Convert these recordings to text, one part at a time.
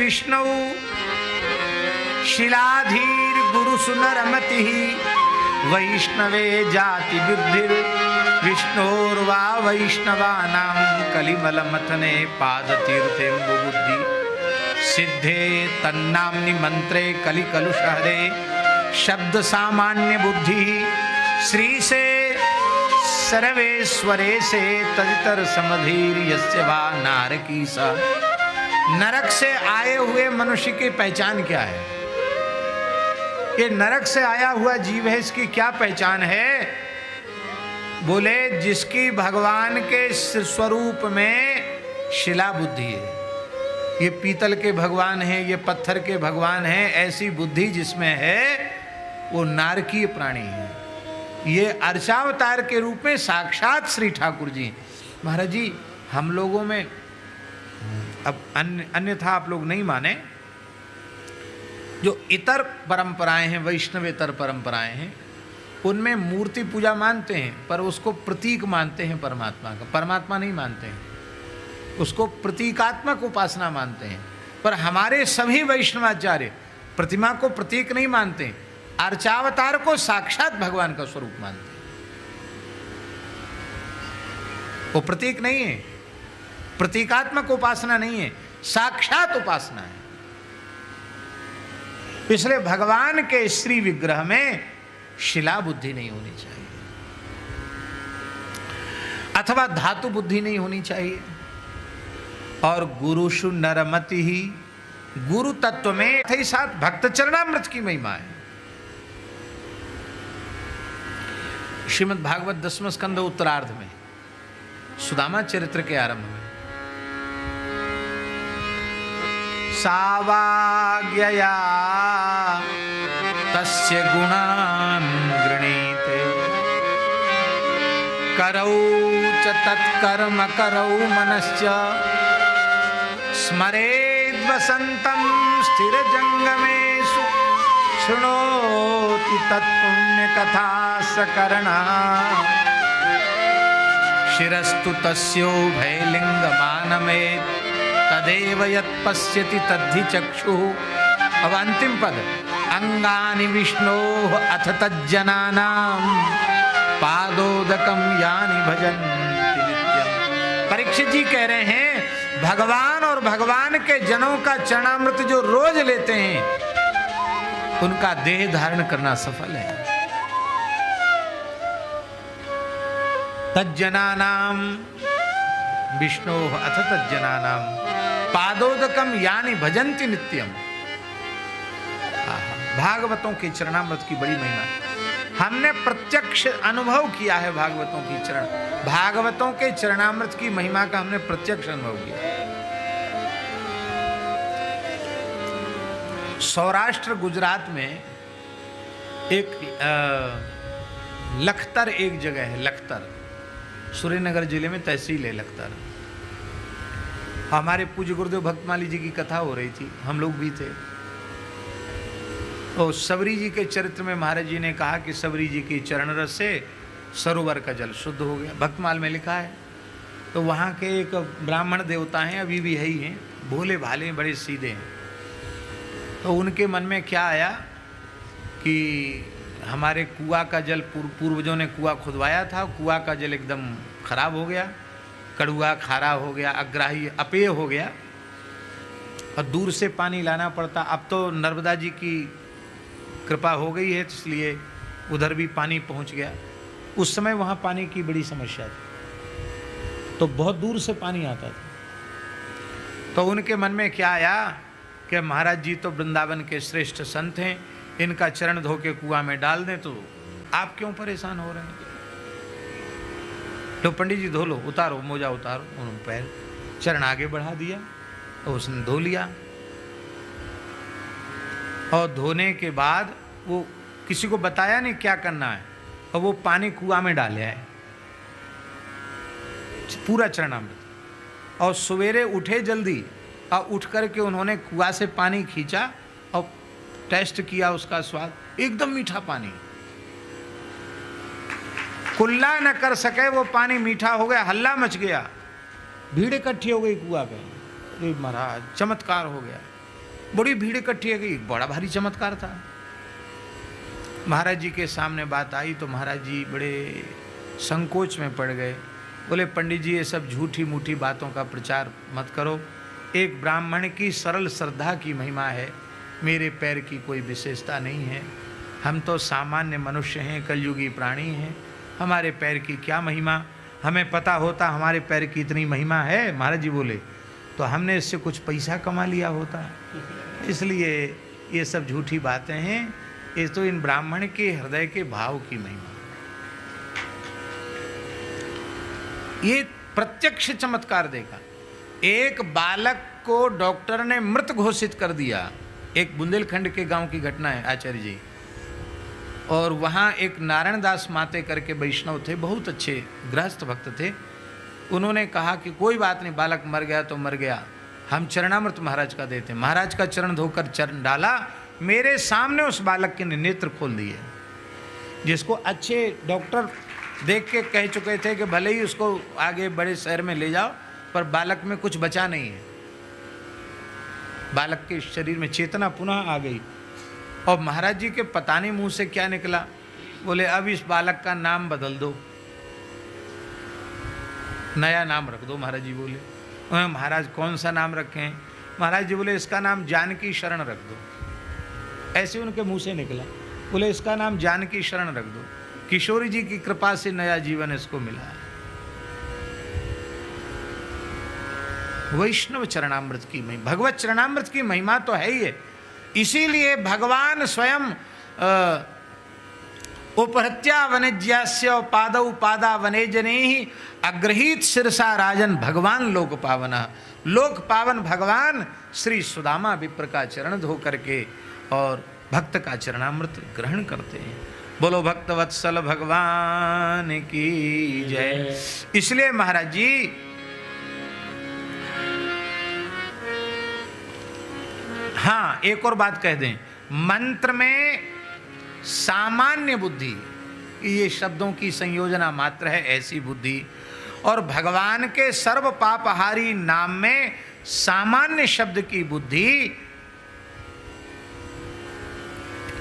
विष्णु शिलाधीर गुरु सुनरमति वैष्णवे जाति बुद्धिर विष्णोर्वा वैष्णवानां कलिमल मथने पाद तीर्थेम्बु बुद्धि सिद्धे तन्नाम्नि मंत्रे कलि कलुष हरे शब्द सामान्य बुद्धि श्री से सर्वेश्वरे से तदितर समधीर यस्य वा नारकी सा। नरक से आए हुए मनुष्य की पहचान क्या है? ये नरक से आया हुआ जीव है, इसकी क्या पहचान है? बोले जिसकी भगवान के स्वरूप में शिला बुद्धि है। ये पीतल के भगवान हैं, ये पत्थर के भगवान हैं, ऐसी बुद्धि जिसमें है वो नारकीय प्राणी है। ये अर्चावतार के रूप में साक्षात श्री ठाकुर जी। महाराज जी हम लोगों में अब अन्यथा आप लोग नहीं माने, जो इतर परंपराएं हैं, वैष्णवेतर परंपराएं हैं, उनमें मूर्ति पूजा मानते हैं पर उसको प्रतीक मानते हैं परमात्मा का। परमात्मा नहीं मानते हैं, उसको प्रतीकात्मक उपासना मानते हैं। पर हमारे सभी वैष्णवाचार्य प्रतिमा को प्रतीक नहीं मानते, अर्चावतार को साक्षात भगवान का स्वरूप मानते हैं। वो प्रतीक नहीं है, प्रतीकात्मक उपासना नहीं है, साक्षात उपासना है। इसलिए भगवान के श्री विग्रह में शिला बुद्धि नहीं होनी चाहिए अथवा धातु बुद्धि नहीं होनी चाहिए। और गुरुषु नरमति ही, गुरु तत्व में ही साथ भक्त चरणामृत की महिमा है। श्रीमद् भागवत 10वें स्कंद उत्तरार्ध में सुदामा चरित्र के आरंभ में सावाज्ञया तस्य गुणान् गृणीते करौ च तत्कर्म करौ मनश्च स्मरेद्वसन्तं स्थिरजङ्गमेषु शृणोति तत्पुण्यकथा सकर्णः शिरस्तु तस्योभयलिङ्गमानमेत् तदेव यत् पश्यति तद्धि चक्षुः। अब अंतिम पद अंगानि विष्णोः अथ तज्जनानां पादोदकं यानि भजन्ति नित्यम्। परीक्षित जी कह रहे हैं भगवान और भगवान के जनों का चरणामृत जो रोज लेते हैं उनका देह धारण करना सफल है। तज्जनानां विष्णोः अथ तज्जनानां पादोदकम यानी भजन्ति नित्यम। भागवतों के चरणामृत की बड़ी महिमा हमने प्रत्यक्ष अनुभव किया है। भागवतों के चरणामृत की महिमा का हमने प्रत्यक्ष अनुभव किया। सौराष्ट्र गुजरात में एक लखतर एक जगह है। लखतर सुरेनगर जिले में तहसील है लखतर। हमारे पूज्य गुरुदेव भक्तमाली जी की कथा हो रही थी, हम लोग भी थे। तो सबरी जी के चरित्र में महाराज जी ने कहा कि सबरी जी की चरण रस से सरोवर का जल शुद्ध हो गया। भक्तमाल में लिखा है। तो वहाँ के एक ब्राह्मण देवता हैं, अभी भी है ही हैं, भोले भाले बड़े सीधे हैं। तो उनके मन में क्या आया कि हमारे कुआं का जल, पूर्वजों ने कुआं खुदवाया था, कुआं का जल एकदम खराब हो गया, कड़ुआ खारा हो गया, अग्राही अपेय हो गया और दूर से पानी लाना पड़ता। अब तो नर्मदा जी की कृपा हो गई है, इसलिए उधर भी पानी पहुंच गया। उस समय वहाँ पानी की बड़ी समस्या थी, तो बहुत दूर से पानी आता था। तो उनके मन में क्या आया कि महाराज जी तो वृंदावन के श्रेष्ठ संत हैं, इनका चरण धो के कुआं में डाल दें तो आप क्यों परेशान हो रहे हैं। तो पंडित जी धो लो, उतारो मोजा उतारो। उन्होंने पैर चरण आगे बढ़ा दिया और उसने धो लिया। और धोने के बाद वो किसी को बताया नहीं क्या करना है, और वो पानी कुआं में डाले है पूरा चरणामृत। और सवेरे उठे जल्दी और उठ करके उन्होंने कुआं से पानी खींचा और टेस्ट किया उसका स्वाद, एकदम मीठा पानी, कुल्ला न कर सके वो पानी मीठा हो गया। हल्ला मच गया, भीड़ इकट्ठी हो गई कुआं पे। अरे महाराज चमत्कार हो गया। बड़ी भीड़ इकट्ठी हो गई, बड़ा भारी चमत्कार था। महाराज जी के सामने बात आई तो महाराज जी बड़े संकोच में पड़ गए। बोले पंडित जी ये सब झूठी मूठी बातों का प्रचार मत करो, एक ब्राह्मण की सरल श्रद्धा की महिमा है, मेरे पैर की कोई विशेषता नहीं है, हम तो सामान्य मनुष्य हैं, कलयुगी प्राणी हैं, हमारे पैर की क्या महिमा, हमें पता होता हमारे पैर की इतनी महिमा है महाराज जी बोले तो हमने इससे कुछ पैसा कमा लिया होता, इसलिए ये सब झूठी बातें हैं, ये तो इन ब्राह्मण के हृदय के भाव की महिमा। ये प्रत्यक्ष चमत्कार देखा। एक बालक को डॉक्टर ने मृत घोषित कर दिया, एक बुंदेलखंड के गांव की घटना है आचार्य जी। और वहाँ एक नारायण दास माते करके वैष्णव थे, बहुत अच्छे गृहस्थ भक्त थे। उन्होंने कहा कि कोई बात नहीं, बालक मर गया तो मर गया, हम चरणामृत महाराज का देते। महाराज का चरण धोकर चरण डाला, मेरे सामने उस बालक के नेत्र खोल दिए, जिसको अच्छे डॉक्टर देख के कह चुके थे कि भले ही उसको आगे बड़े शहर में ले जाओ पर बालक में कुछ बचा नहीं है। बालक के शरीर में चेतना पुनः आ गई। और महाराज जी के पता नहीं मुंह से क्या निकला, बोले अब इस बालक का नाम बदल दो, नया नाम रख दो। महाराज जी बोले महाराज कौन सा नाम रखें? महाराज जी बोले इसका नाम जानकी शरण रख दो। ऐसे उनके मुंह से निकला, बोले इसका नाम जानकी शरण रख दो। किशोरी जी की कृपा से नया जीवन इसको मिला। वैष्णव चरणामृत की महिमा, भगवत चरणामृत की महिमा तो है ही है। इसीलिए भगवान स्वयं उपहत्या वनिज्यास्य पादौ पादा वनेजने ही अग्रहीत शिरसा राजन भगवान लोक पावना। लोक पावन भगवान श्री सुदामा विप्र का चरण धो करके और भक्त का चरणामृत ग्रहण करते हैं। बोलो भक्त वत्सल भगवान की जय। इसलिए महाराज जी हाँ एक और बात कह दें, मंत्र में सामान्य बुद्धि, ये शब्दों की संयोजना मात्र है, ऐसी बुद्धि, और भगवान के सर्व पापहारी नाम में सामान्य शब्द की बुद्धि।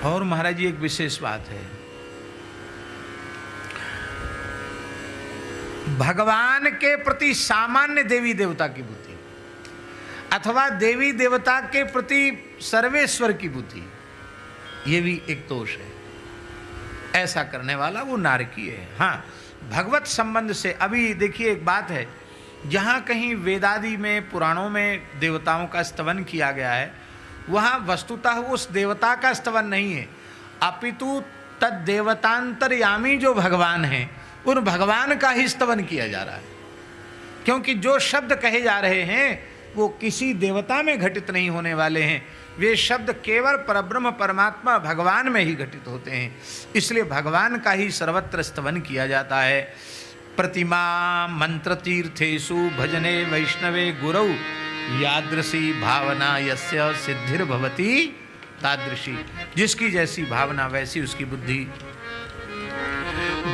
और महाराज जी एक विशेष बात है, भगवान के प्रति सामान्य देवी देवता की बुद्धि अथवा देवी देवता के प्रति सर्वेश्वर की बुद्धि, ये भी एक दोष है। ऐसा करने वाला वो नारकीय है। हाँ भगवत संबंध से अभी देखिए एक बात है, जहाँ कहीं वेदादि में पुराणों में देवताओं का स्तवन किया गया है, वहाँ वस्तुतः उस देवता का स्तवन नहीं है, अपितु तद देवतांतरयामी जो भगवान हैं उन भगवान का ही स्तवन किया जा रहा है। क्योंकि जो शब्द कहे जा रहे हैं वो किसी देवता में घटित नहीं होने वाले हैं, वे शब्द केवल परब्रह्म परमात्मा भगवान में ही घटित होते हैं। इसलिए भगवान का ही सर्वत्र स्तवन किया जाता है। प्रतिमा मंत्र तीर्थेषु भजने वैष्णवे गुरौ यादृशी भावना यस्य सिद्धिर्भवति तादृशी। जिसकी जैसी भावना वैसी उसकी बुद्धि।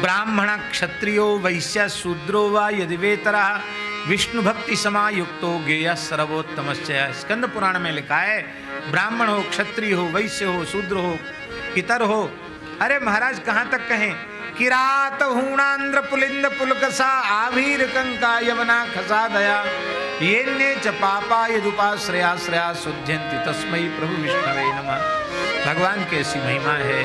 ब्राह्मण क्षत्रियो वैश्य शूद्रो वा यदि वेतरः विष्णु भक्ति समायुक्तो गेय सर्वोत्तमस्य। स्कंद पुराण में लिखा है, ब्राह्मण हो, क्षत्रिय हो, वैश्य हो, शूद्र हो, इतर हो। अरे महाराज कहाँ तक कहें, किरात हूणांध्र पुलिंद पुलकसा आभीर कंका यवना खसा दया येन्ने च पापा यदुपाश्रया श्रया शुद्ध्यन्ति तस्मै प्रभु विष्णवे नमः। भगवान की ऐसी महिमा है।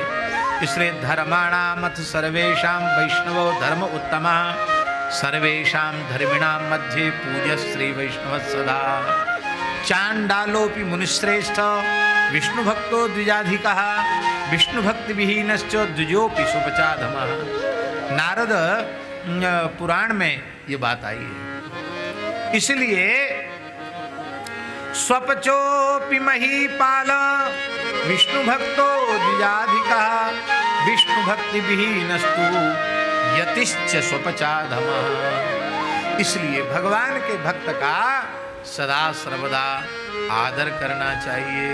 इसलिए धर्माणामथ सर्वेषां वैष्णवो धर्म उत्तमः सर्वेषां धर्मिणां मध्ये पूज्य श्री वैष्णव सदा। चांडालोपि मुनिश्रेष्ठ विष्णु भक्तो द्विजाधिकः विष्णु भक्ति विहीनश्च द्विजोपि सुपचाधमः। नारद पुराण में ये बात आई है। इसलिए स्वपचोपि महीपाल विष्णु भक्तो द्विजाधिकः विष्णु भक्ति विहीनस्तु यतिश्च स्वपचाधमः। इसलिए भगवान के भक्त का सदा सर्वदा आदर करना चाहिए।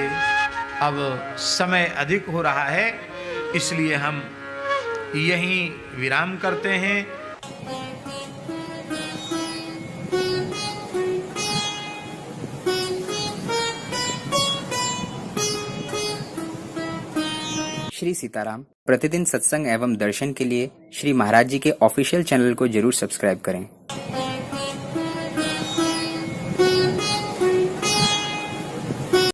अब समय अधिक हो रहा है, इसलिए हम यहीं विराम करते हैं। श्री सीताराम। प्रतिदिन सत्संग एवं दर्शन के लिए श्री महाराज जी के ऑफिशियल चैनल को जरूर सब्सक्राइब करें।